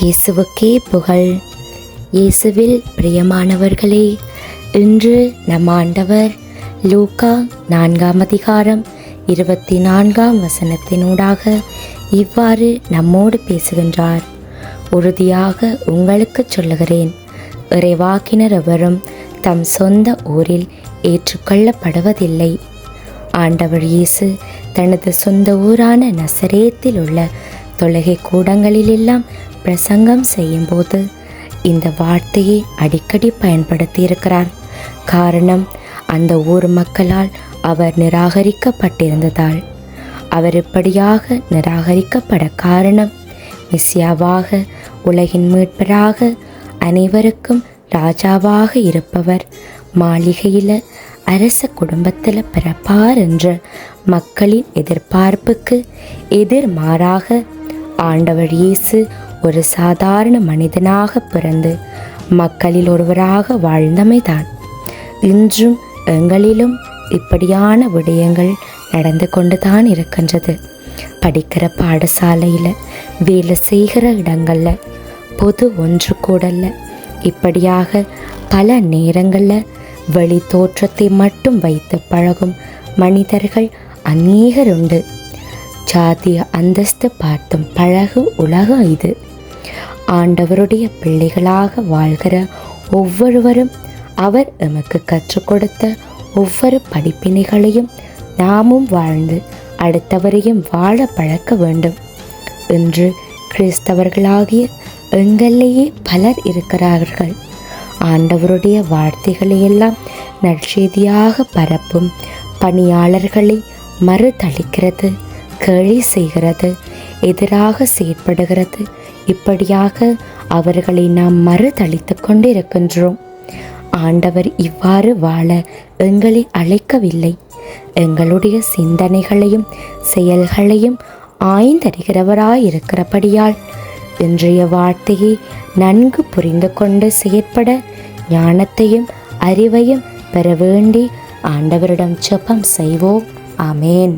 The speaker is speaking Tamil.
இயேசுவுக்கே புகழ். இயேசுவில் பிரியமானவர்களே, இன்று நம் ஆண்டவர் லூக்கா 4ஆம் அதிகாரம் 24ஆம் வசனத்தினூடாக இவ்வாறு நம்மோடு பேசுகின்றார். உறுதியாக உங்களுக்கு சொல்லுகிறேன், இறைவாக்கினர் எவரும் தம் சொந்த ஊரில் ஏற்றுக்கொள்ளப்படுவதில்லை. ஆண்டவர் இயேசு தனது சொந்த ஊரான நசரேத்தில் உள்ள தொழுகை கூடங்களிலெல்லாம் பிரசங்கம் செய்யும்போது இந்த வார்த்தையை அடிக்கடி பயன்படுத்தியிருக்கிறார். காரணம், அந்த ஊர் மக்களால் அவர் நிராகரிக்கப்பட்டிருந்ததால். அவர் இப்படியாக நிராகரிக்கப்பட காரணம், மெசியாவாக, உலகின் மீட்பராக, அனைவருக்கும் ராஜாவாக இருப்பவர் மாளிகையில் அரச குடும்பத்தில் பிறப்பார் என்ற மக்களின் எதிர்பார்ப்புக்கு எதிர்மாறாக ஆண்டவர் இயேசு ஒரு சாதாரண மனிதனாக பிறந்து மக்களில் ஒருவராக வாழ்ந்தமைதான். இன்றும் எங்களிலும் இப்படியான விடயங்கள் நடந்து கொண்டுதான் இருக்கின்றது. படிக்கிற பாடசாலையில், வேலை செய்கிற இடங்களில், பொது ஒன்று கூடல்ல, இப்படியாக பல நேரங்களில் வெளி தோற்றத்தை மட்டும் வைத்து பழகும் மனிதர்கள் அநேகர் உண்டு. ஜாதிய அந்தஸ்து பார்த்தும் பழகு உலகம் இது. ஆண்டவருடைய பிள்ளைகளாக வாழ்கிற ஒவ்வொருவரும் அவர் எமக்கு கற்றுக் கொடுத்த ஒவ்வொரு படிப்பினைகளையும் நாமும் வாழ்ந்து அடுத்தவரையும் வாழ பழக்க வேண்டும். இன்று கிறிஸ்தவர்களாகிய எங்களிலேயே பலர் இருக்கிறார்கள். ஆண்டவருடைய வார்த்தைகளையெல்லாம் நற்செய்தியாக பரப்பும் பணியாளர்களை மறுதளிக்கிறது, கேலி செய்கிறது, எதிராக செயற்படுகிறது. இப்படியாக அவர்களை நாம் மறுதளித்து கொண்டிருக்கின்றோம். ஆண்டவர் இவ்வாறு வாழ எங்களை அழைக்கவில்லை. எங்களுடைய சிந்தனைகளையும் செயல்களையும் ஆய்ந்தறிகிறவராயிருக்கிறபடியால் இன்றைய வார்த்தையை நன்கு புரிந்து கொண்டு செயற்பட ஞானத்தையும் அறிவையும் பெற வேண்டி ஆண்டவரிடம் ஜெபம் செய்வோம். ஆமேன்.